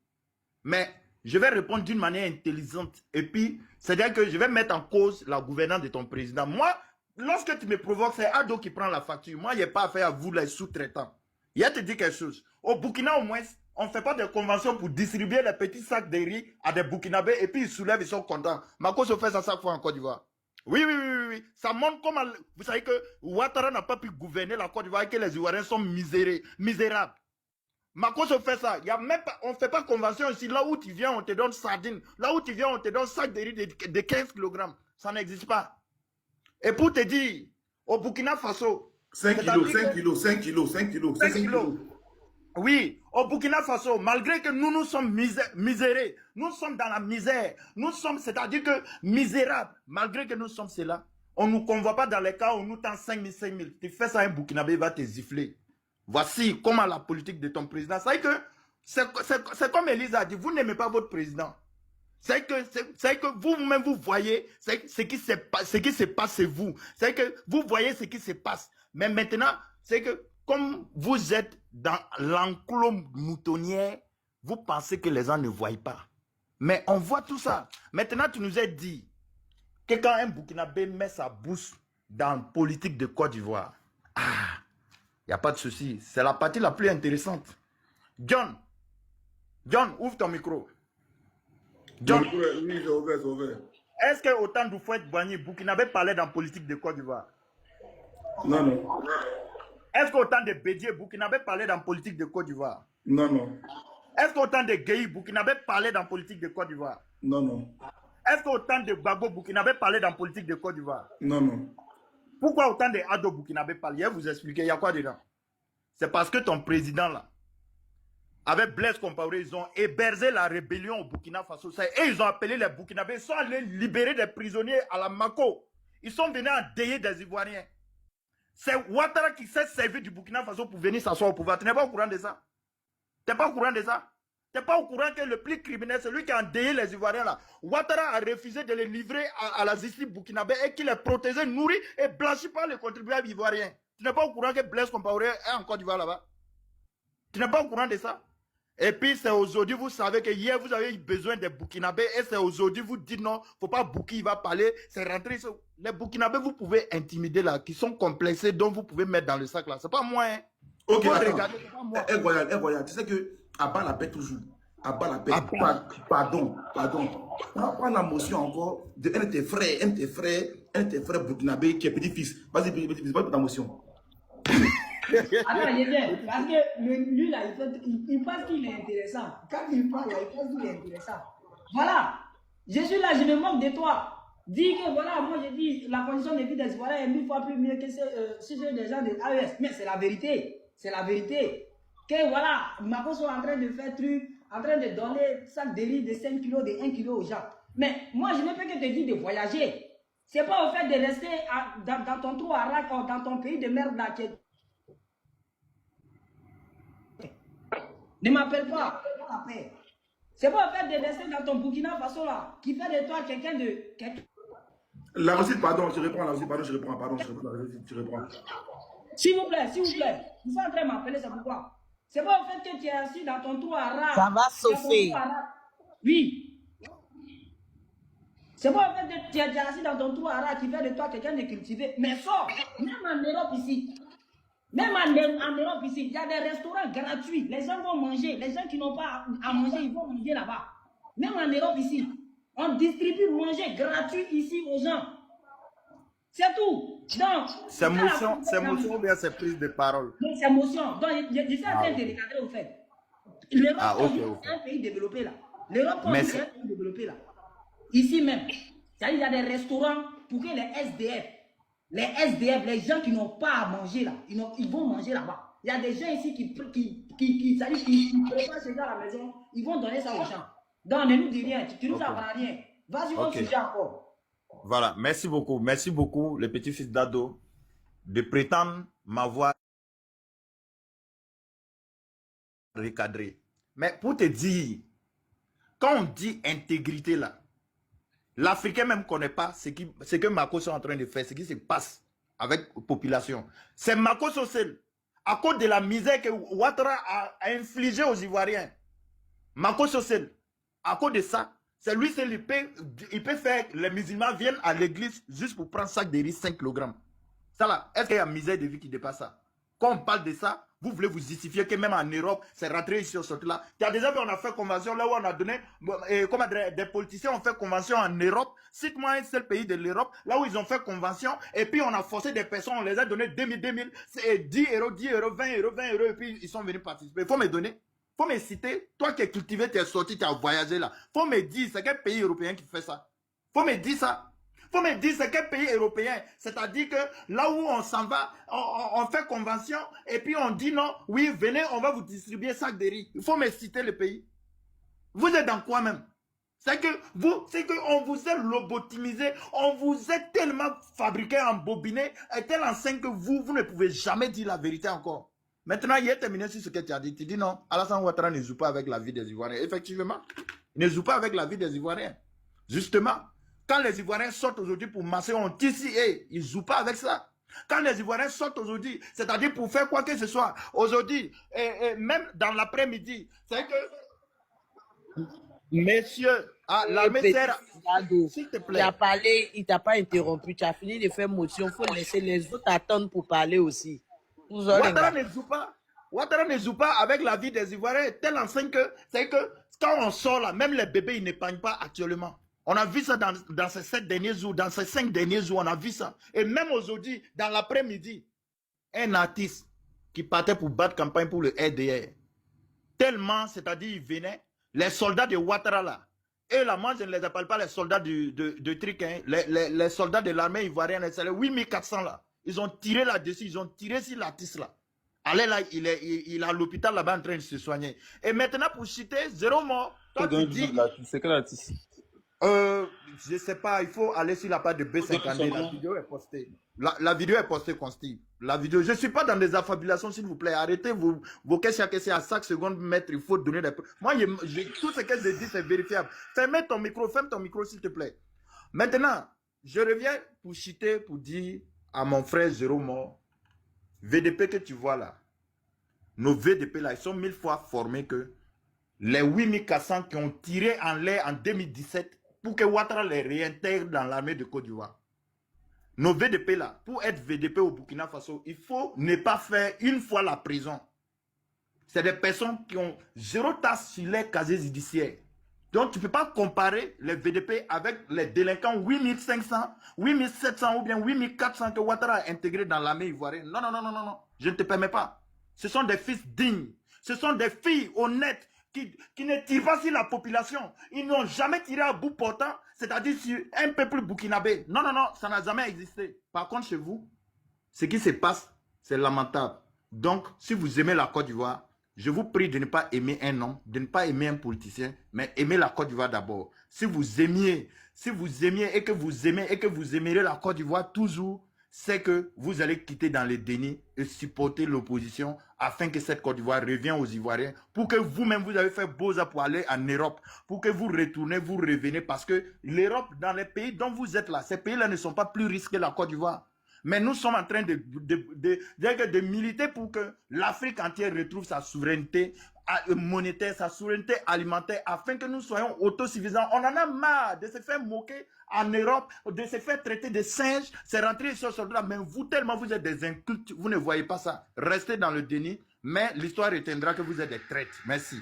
Mais je vais répondre d'une manière intelligente. Et puis, c'est-à-dire que je vais mettre en cause la gouvernance de ton président. Moi, lorsque tu me provoques, c'est Ado qui prend la facture. Moi, il n'y a pas affaire à vous, les sous-traitants. Il y a te dire quelque chose. Au Burkina, au moins, on ne fait pas de convention pour distribuer les petits sacs de riz à des Burkinabés et puis ils soulèvent, ils sont contents. Mako se fait ça chaque fois en Côte d'Ivoire. Oui, oui, oui, oui, oui. Ça montre comment, vous savez que Ouattara n'a pas pu gouverner la Côte d'Ivoire et que les Ivoiriens sont misérables. Mako se fait ça. Il y a même pas, on ne fait pas convention ici. Là où tu viens, on te donne sardines. Là où tu viens, on te donne sac de riz de 15 kg. Ça n'existe pas. Et pour te dire, au Burkina Faso, 5 kilos, 5 kilos, 5 kilos, 5 kilos, 5 5 kilos. Oui, au Burkina Faso, malgré que nous sommes misérés, nous sommes dans la misère, nous sommes, c'est-à-dire que misérables, malgré que nous sommes cela, on ne nous convoie pas dans les cas où on nous tend 5 000, 5 000. Tu fais ça, un Burkinabé va te zifler. Voici comment la politique de ton président. C'est comme Elisa a dit, vous n'aimez pas votre président. C'est que vous-même, vous voyez ce qui se passe chez vous. C'est que vous voyez ce qui se passe. Mais maintenant, c'est que comme vous êtes dans l'enclos moutonnière, vous pensez que les gens ne voient pas. Mais on voit tout ça. Maintenant, tu nous as dit que quand un Burkinabé met sa bouche dans la politique de Côte d'Ivoire, il n'y a pas de souci. C'est la partie la plus intéressante. John, ouvre ton micro. John, Oui, c'est ouvert, c'est ouvert. est-ce que autant d'Oufouette-Boigny, Burkinabé parlait dans la politique de Côte d'Ivoire? Non, non. Est-ce qu'autant de Bédier, Burkinabé parlait dans la politique de Côte d'Ivoire? Non, non. Est-ce qu'autant de Gueye, Burkinabé parlait dans la politique de Côte d'Ivoire? Non, non. Est-ce qu'autant de Gbagbo, Burkinabé parlait dans la politique de Côte d'Ivoire? Non, non. Pourquoi autant de Ado, Burkinabé parlait? Je vais vous expliquer, il y a quoi dedans? C'est parce que ton président là, avec Blaise Compaoré, ils ont hébergé la rébellion au Burkina Faso. Et ils ont appelé les Burkinabés, ils sont allés libérer des prisonniers à la Mako. Ils sont venus endeuiller des Ivoiriens. C'est Ouattara qui s'est servi du Burkina Faso pour venir s'asseoir au pouvoir. Tu n'es pas au courant de ça? Tu n'es pas au courant de ça? Tu n'es pas au courant que le plus criminel, c'est lui qui a endeuillé les Ivoiriens là. Ouattara a refusé de les livrer à la justice burkinabé et qui les protégeait, nourrit et blanchit par les contribuables ivoiriens. Tu n'es pas au courant que Blaise Compaoré est en Côte d'Ivoire là-bas? Tu n'es pas au courant de ça? Et puis c'est aujourd'hui, vous savez que hier vous avez eu besoin des Burkinabés et c'est aujourd'hui vous dites non, il ne faut pas Bouki, il va parler, c'est rentré. Les Burkinabés, vous pouvez intimider là, qui sont complexés, dont vous pouvez mettre dans le sac là. C'est pas moi, hein. Ok, Regardez, c'est pas moi. Voyage. Tu sais que, à bas la paix toujours. À bas la paix. Pardon. Prends la motion encore de un de tes frères burkinabés qui est petit-fils. Vas-y, petit-fils, va pour ta motion. Attends, parce que lui là, il pense qu'il est intéressant. Quand il parle là, il pense qu'il est intéressant. Voilà, je suis là, je me moque de toi. Dis que voilà, moi je dis la condition de vie des Ivoiriens est 1000 fois plus mieux que si j'ai des gens de AES. Mais c'est la vérité. C'est la vérité. Que voilà, Mako sont en train de faire truc, en train de donner sac de riz de 5 kilos, de 1 kilo aux gens. Mais moi je ne peux que te dire de voyager. C'est pas au fait de rester dans ton trou à rac, dans ton pays de merde là. Ne m'appelle pas, la paix. C'est pas le fait de rester dans ton Burkina Faso là, qui fait de toi quelqu'un de... La Russie, pardon, je reprends. Tu reprends. S'il vous plaît, vous êtes en train de m'appeler, c'est pourquoi. C'est pas le fait que tu es assis dans ton trou à rat. Ça va sauver. Oui. C'est pas le fait que tu es assis dans ton trou à rat qui fait de toi quelqu'un de cultivé. Mais sors, même en Europe ici. Même en Europe ici, il y a des restaurants gratuits. Les gens vont manger. Les gens qui n'ont pas à manger, ils vont manger là-bas. Même en Europe ici. On distribue manger gratuit ici aux gens. C'est tout. Donc, c'est motion ou bien c'est prise de parole? donc, c'est motion. Donc, je suis en train de recadrer au fait. L'Europe, c'est un pays développé là. L'Europe, c'est un pays développé là. Ici même. C'est-à-dire, il y a des restaurants pour que les SDF, les gens qui n'ont pas à manger là, ils vont manger là-bas. Il y a des gens ici qui préparent ce gars à la maison, ils vont donner ça aux gens. Donc, ne nous dis rien, tu ne savras rien. Vas-y, on sujet encore. Voilà, merci beaucoup, le petit-fils d'Ado, de prétendre m'avoir recadré. Mais pour te dire, quand on dit intégrité là, l'Africain même ne connaît pas ce que Marcos est en train de faire, ce qui se passe avec la population. C'est Marcos Ossel, à cause de la misère que Ouattara a infligée aux Ivoiriens. Marcos Ossel, à cause de ça, c'est lui seul, il peut faire que les musulmans viennent à l'église juste pour prendre un sac de riz 5 kg. Ça là, est-ce qu'il y a misère de vie qui dépasse ça? Quand on parle de ça, vous voulez vous justifier que même en Europe, c'est rentré ici au sorti là. Il y a déjà vu, on a fait convention là où on a donné, comment dire, des politiciens ont fait convention en Europe. Cite-moi un seul pays de l'Europe, là où ils ont fait convention, et puis on a forcé des personnes, on les a donné 2000, 10 euros, 20 euros, et puis ils sont venus participer. Il faut me donner. Faut me citer, toi qui as cultivé, tu es sorti, tu as voyagé là. Faut me dire, c'est quel pays européen qui fait ça? Faut me dire ça. Faut me dire, c'est quel pays européen? C'est-à-dire que là où on s'en va, on fait convention, et puis on dit non, oui, venez, on va vous distribuer sac de riz. Il faut me citer le pays. Vous êtes dans quoi même? C'est qu'on vous a lobotomisé, on vous a tellement fabriqué, embobiné, et tel enceinte que vous ne pouvez jamais dire la vérité encore. Maintenant, il est terminé sur ce que tu as dit. Tu dis non, Alassane Ouattara ne joue pas avec la vie des Ivoiriens. Effectivement, il ne joue pas avec la vie des Ivoiriens. Justement, quand les Ivoiriens sortent aujourd'hui pour masser, on dit ici, ils ne jouent pas avec ça. Quand les Ivoiriens sortent aujourd'hui, c'est-à-dire pour faire quoi que ce soit, aujourd'hui, même dans l'après-midi, c'est que, messieurs, l'armée sert, s'il te plaît. Tu as parlé, il ne t'a pas interrompu, tu as fini de faire motion, il faut laisser les autres attendre pour parler aussi. Ouattara ne joue pas avec la vie des Ivoiriens, tel enseigne que, c'est que quand on sort là, même les bébés, ils n'épargnent pas actuellement. On a vu ça dans ces 7 derniers jours, dans ces 5 derniers jours, on a vu ça. Et même aujourd'hui, dans l'après-midi, un artiste qui partait pour battre campagne pour le RDR, tellement, c'est-à-dire, il venait, les soldats de Ouattara là, et là, moi, je ne les appelle pas les soldats de Tric, hein, les soldats de l'armée ivoirienne, c'est les 8400 là. Ils ont tiré là-dessus, ils ont tiré sur l'artiste là. Allez là, il est à l'hôpital là-bas en train de se soigner. Et maintenant, pour citer, 0 mort. Toi, tu dis... C'est quel artiste? Je sais pas, il faut aller sur la page de B50D. La vidéo est postée. La vidéo est postée, Consti. La vidéo. Je ne suis pas dans des affabulations, s'il vous plaît. Arrêtez vos questions à chaque seconde, maître. Il faut donner des preuves. Moi, tout ce que je dis, c'est vérifiable. Ferme ton micro, s'il te plaît. Maintenant, je reviens pour citer, pour dire à mon frère Jérôme, VDP que tu vois là, nos VDP là, ils sont 1000 fois formés que les 8400 qui ont tiré en l'air en 2017 pour que Ouattara les réintègre dans l'armée de Côte d'Ivoire. Nos VDP là, pour être VDP au Burkina Faso, il faut ne pas faire une fois la prison. C'est des personnes qui ont 0 tasse sur les casiers judiciaires. Donc, tu ne peux pas comparer les VDP avec les délinquants 8500, 8700 ou bien 8400 que Ouattara a intégrés dans l'armée ivoirienne. Non, non, non, non, non, non. Je ne te permets pas. Ce sont des fils dignes. Ce sont des filles honnêtes qui ne tirent pas sur la population. Ils n'ont jamais tiré à bout portant, c'est-à-dire sur un peuple burkinabé. Non, non, non, ça n'a jamais existé. Par contre, chez vous, ce qui se passe, c'est lamentable. Donc, si vous aimez la Côte d'Ivoire, je vous prie de ne pas aimer un homme, de ne pas aimer un politicien, mais aimer la Côte d'Ivoire d'abord. Si vous aimiez et que vous aimez et que vous aimerez la Côte d'Ivoire toujours, c'est que vous allez quitter dans le déni et supporter l'opposition afin que cette Côte d'Ivoire revienne aux Ivoiriens, pour que vous-même vous avez fait beaux pour aller en Europe, pour que vous retournez, vous revenez, parce que l'Europe, dans les pays dont vous êtes là, ces pays-là ne sont pas plus risqués que la Côte d'Ivoire. Mais nous sommes en train de militer pour que l'Afrique entière retrouve sa souveraineté monétaire, sa souveraineté alimentaire, afin que nous soyons autosuffisants. On en a marre de se faire moquer en Europe, de se faire traiter de singes. C'est rentré sur ce là. Mais vous, tellement vous êtes des incultes, vous ne voyez pas ça. Restez dans le déni, mais l'histoire retiendra que vous êtes des traîtres. Merci.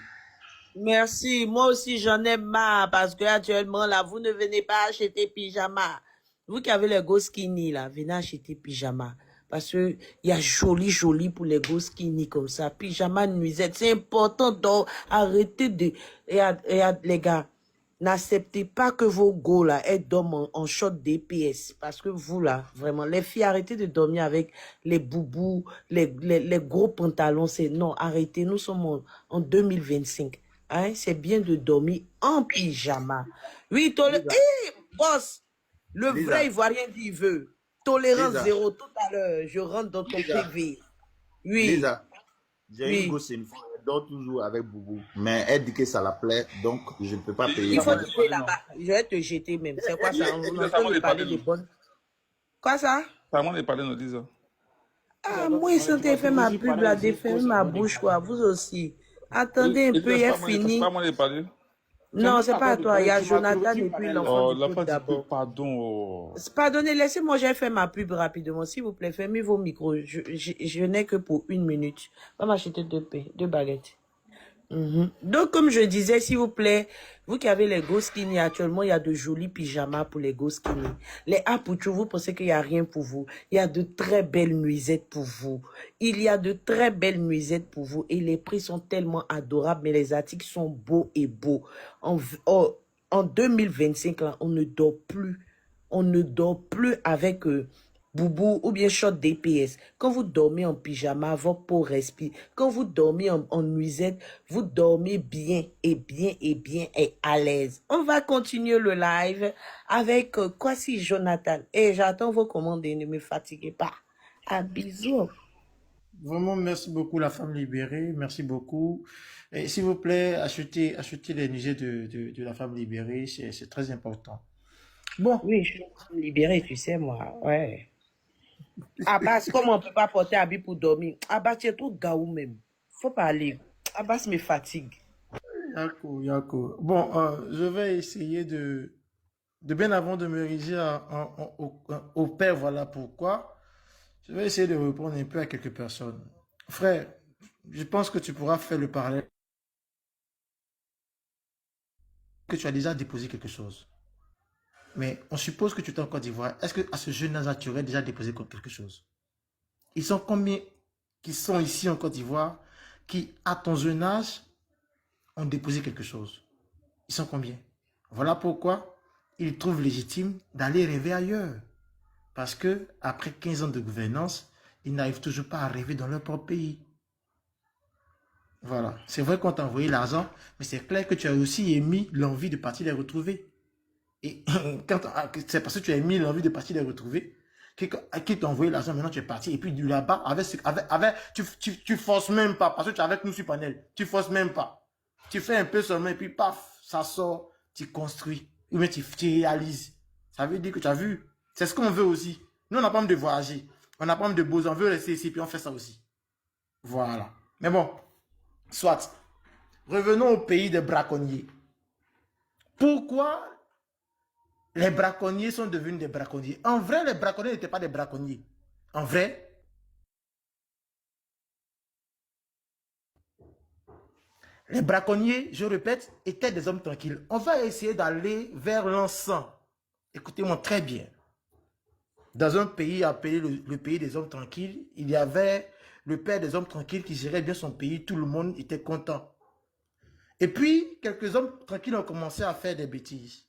Merci. Moi aussi, j'en ai marre parce que actuellement, là, vous ne venez pas acheter pyjama. Vous qui avez les go skinny, là, venez acheter pyjama. Parce que il y a joli pour les go skinny comme ça. Pyjama nuisette. C'est important. Donc, arrêtez de... les gars, n'acceptez pas que vos go, là, elles dorment en short DPS. Parce que vous, là, vraiment, les filles, arrêtez de dormir avec les boubous, les gros pantalons. C'est non, arrêtez. Nous sommes en 2025. Hein, c'est bien de dormir en pyjama. Oui, Lisa, boss, le vrai Lisa, Ivoirien dit il veut. Tolérance Lisa, zéro. Tout à l'heure, je rentre dans ton Lisa, PV. Oui, Lisa, j'ai une oui. gosse une fois, elle dort toujours avec Boubou. Mais elle dit que ça la plaît, donc je ne peux pas payer. Il faut Samuel te est payer parlé, non? là-bas. Je vais te jeter même. C'est quoi ça? On Lisa, entend Samuel me est parler parlé, des non? bonnes. Quoi ça? Samuel est parlé, non, Lisa. Ah, moi, ils sont fait ma pub là, défermer ma bouche, quoi. Vous aussi. Attendez un peu, il est fini. Samuel est parlé. Non, c'est pas à toi. Il y a Jonathan et puis l'enfant Oh, du l'enfant peuple dit que d'abord. pardon. Oh. Pardonnez, laissez-moi, j'ai fait ma pub rapidement. S'il vous plaît, fermez vos micros. Je n'ai que pour 1 minute. Va m'acheter 2 baguettes. Donc, comme je disais, s'il vous plaît, vous qui avez les go skinny actuellement, il y a de jolis pyjamas pour les go skinny. Les apouchou, vous pensez qu'il n'y a rien pour vous. Il y a de très belles nuisettes pour vous. Il y a de très belles nuisettes pour vous. Et les prix sont tellement adorables, mais les articles sont beaux et beaux. En 2025, là, on ne dort plus. On ne dort plus avec boubou ou bien short DPS. Quand vous dormez en pyjama, votre peau respire. Quand vous dormez en nuisette, vous dormez bien et à l'aise. On va continuer le live avec Kwasi Jonathan. Et j'attends vos commandes et ne me fatiguez pas. Un bisou. Vraiment, merci beaucoup, la femme libérée. Merci beaucoup. Et s'il vous plaît, achetez les musées de la femme libérée. C'est très important. Bon. Oui, je suis libérée, tu sais, moi. Ouais. Abbas, comment on peut pas porter habit pour dormir? Abbas, tu es trop gaou même. Faut pas aller. Abbas me fatigue. Yako, Yako. Bon, je vais essayer de bien avant de me diriger au père, voilà pourquoi. Je vais essayer de répondre un peu à quelques personnes. Frère, je pense que tu pourras faire le parallèle que tu as déjà déposé quelque chose. Mais on suppose que tu es en Côte d'Ivoire. Est-ce que à ce jeune âge, tu aurais déjà déposé quelque chose? Ils sont combien qui sont ici en Côte d'Ivoire qui, à ton jeune âge, ont déposé quelque chose? Ils sont combien? Voilà pourquoi ils trouvent légitime d'aller rêver ailleurs. Parce que après 15 ans de gouvernance, ils n'arrivent toujours pas à rêver dans leur propre pays. Voilà. C'est vrai qu'on t'a envoyé l'argent, mais c'est clair que tu as aussi émis l'envie de partir les retrouver. Et c'est parce que tu as émis l'envie de partir les retrouver qui t'a envoyé l'argent, maintenant tu es parti. Et puis de là-bas, tu forces même pas, parce que tu es avec nous sur panel. Tu forces même pas. Tu fais un peu seulement, et puis paf, ça sort, tu construis. Ou bien tu réalises. Ça veut dire que tu as vu. C'est ce qu'on veut aussi. Nous, on n'a pas envie de voyager. On n'a pas envie de bosser. On veut rester ici, puis on fait ça aussi. Voilà. Mais bon, soit. Revenons au pays des braconniers. Pourquoi les braconniers sont devenus des braconniers? En vrai, les braconniers n'étaient pas des braconniers. En vrai, les braconniers, je répète, étaient des hommes tranquilles. On va essayer d'aller vers l'encens. Écoutez-moi très bien. Dans un pays appelé le pays des hommes tranquilles, il y avait le père des hommes tranquilles qui gérait bien son pays. Tout le monde était content. Et puis, quelques hommes tranquilles ont commencé à faire des bêtises.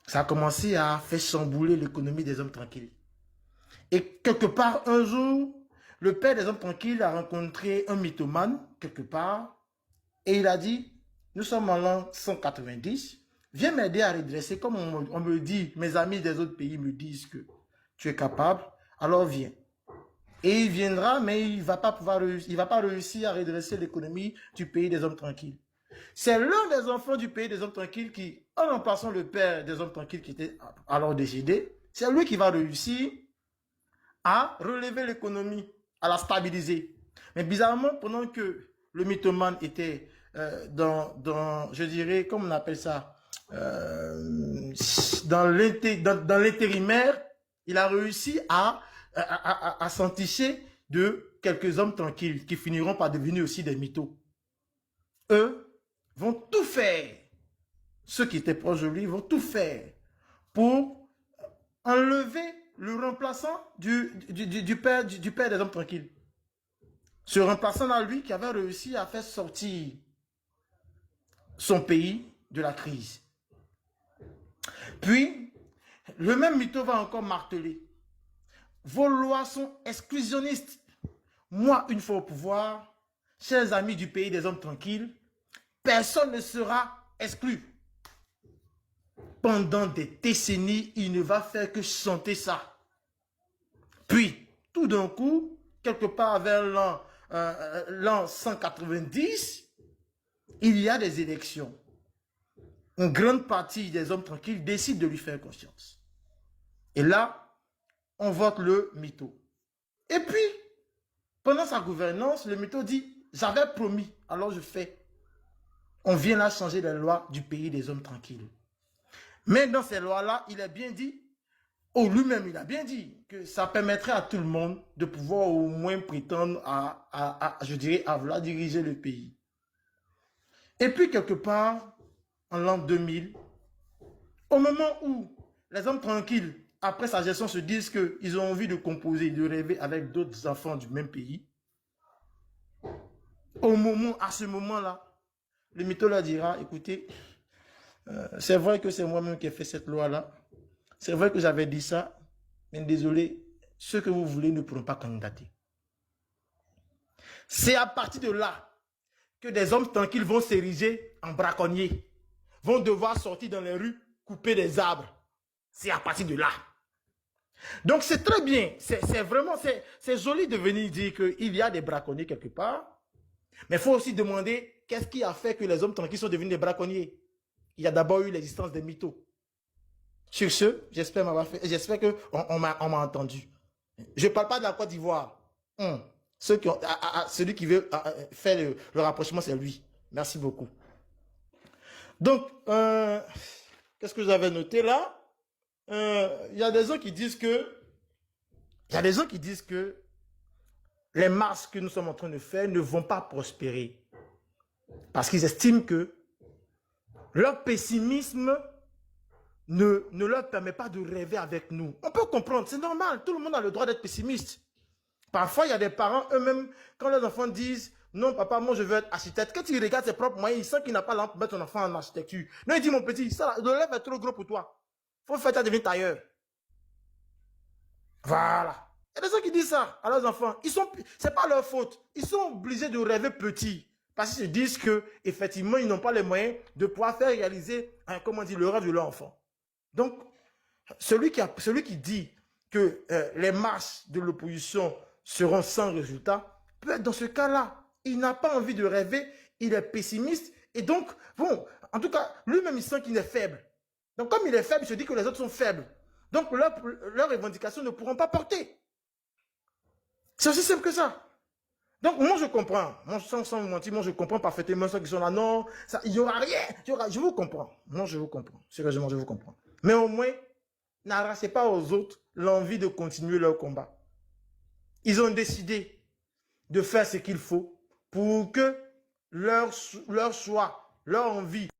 Ça a commencé à faire chambouler l'économie des hommes tranquilles. Et quelque part, un jour, le père des hommes tranquilles a rencontré un mythomane, quelque part, et il a dit, nous sommes en l'an 190, viens m'aider à redresser, comme on me dit, mes amis des autres pays me disent que tu es capable, alors viens. Et il viendra, mais il ne va pas réussir à redresser l'économie du pays des hommes tranquilles. C'est l'un des enfants du pays des hommes tranquilles qui, en remplaçant le père des hommes tranquilles qui était alors décédé, c'est lui qui va réussir à relever l'économie, à la stabiliser. Mais bizarrement, pendant que le mythomane était je dirais, comment on appelle ça, dans l'intérimaire, il a réussi à s'enticher de quelques hommes tranquilles qui finiront par devenir aussi des mythos. Eux, vont tout faire. Ceux qui étaient proches de lui vont tout faire pour enlever le remplaçant du père des hommes tranquilles. Ce remplaçant-là, lui, qui avait réussi à faire sortir son pays de la crise. Puis, le même mytho va encore marteler. Vos lois sont exclusionnistes. Moi, une fois au pouvoir, chers amis du pays des hommes tranquilles, personne ne sera exclu. Pendant des décennies, il ne va faire que chanter ça. Puis, tout d'un coup, quelque part vers l'an 190, il y a des élections. Une grande partie des hommes tranquilles décide de lui faire confiance. Et là, on vote le mytho. Et puis, pendant sa gouvernance, le mytho dit, j'avais promis, alors je fais. On vient là changer les lois du pays des hommes tranquilles. Mais dans ces lois-là, il a bien dit, lui-même, il a bien dit que ça permettrait à tout le monde de pouvoir au moins prétendre je dirais, à vouloir diriger le pays. Et puis, quelque part, en l'an 2000, au moment où les hommes tranquilles, après sa gestion, se disent qu'ils ont envie de composer, de rêver avec d'autres enfants du même pays, à ce moment-là, le mytho leur dira, écoutez, c'est vrai que c'est moi-même qui ai fait cette loi-là. C'est vrai que j'avais dit ça, mais désolé, ceux que vous voulez ne pourront pas candidater. C'est à partir de là que des hommes tranquilles vont s'ériger en braconniers, vont devoir sortir dans les rues, couper des arbres. C'est à partir de là. Donc c'est très bien, c'est joli de venir dire qu'il y a des braconniers quelque part, mais il faut aussi demander qu'est-ce qui a fait que les hommes tranquilles sont devenus des braconniers. Il y a d'abord eu l'existence des mythos. Sur ce, j'espère qu'on m'a entendu. Je ne parle pas de la Côte d'Ivoire. Celui qui veut faire le rapprochement, c'est lui. Merci beaucoup. Donc, qu'est-ce que j'avais noté là? Il y a des gens qui disent que les marches que nous sommes en train de faire ne vont pas prospérer. Parce qu'ils estiment que leur pessimisme ne leur permet pas de rêver avec nous. On peut comprendre, c'est normal, tout le monde a le droit d'être pessimiste. Parfois, il y a des parents eux-mêmes, quand leurs enfants disent « Non, papa, moi je veux être architecte », quand il regarde ses propres moyens, il sent qu'il n'a pas l'envie de mettre son enfant en architecture. Non, il dit « Mon petit, ça, le rêve est trop gros pour toi. Il faut faire ta devenir tailleur. » Voilà. Il y a des gens qui disent ça à leurs enfants. Ce n'est pas leur faute. Ils sont obligés de rêver petit. Parce qu'ils se disent qu'effectivement, ils n'ont pas les moyens de pouvoir faire réaliser, le rêve de leur enfant. Donc, celui qui dit que les marches de l'opposition seront sans résultat, peut être dans ce cas-là. Il n'a pas envie de rêver, il est pessimiste. Et donc, bon, en tout cas, lui-même, il sent qu'il est faible. Donc, comme il est faible, il se dit que les autres sont faibles. Donc, leurs revendications ne pourront pas porter. C'est aussi simple que ça. Donc, moi, je comprends. Moi, sans vous mentir, moi, je comprends parfaitement ceux qui sont là. Non, il n'y aura rien. Je vous comprends. Moi, je vous comprends. Sérieusement, je vous comprends. Mais au moins, n'arrachez pas aux autres l'envie de continuer leur combat. Ils ont décidé de faire ce qu'il faut pour que leur choix, leur envie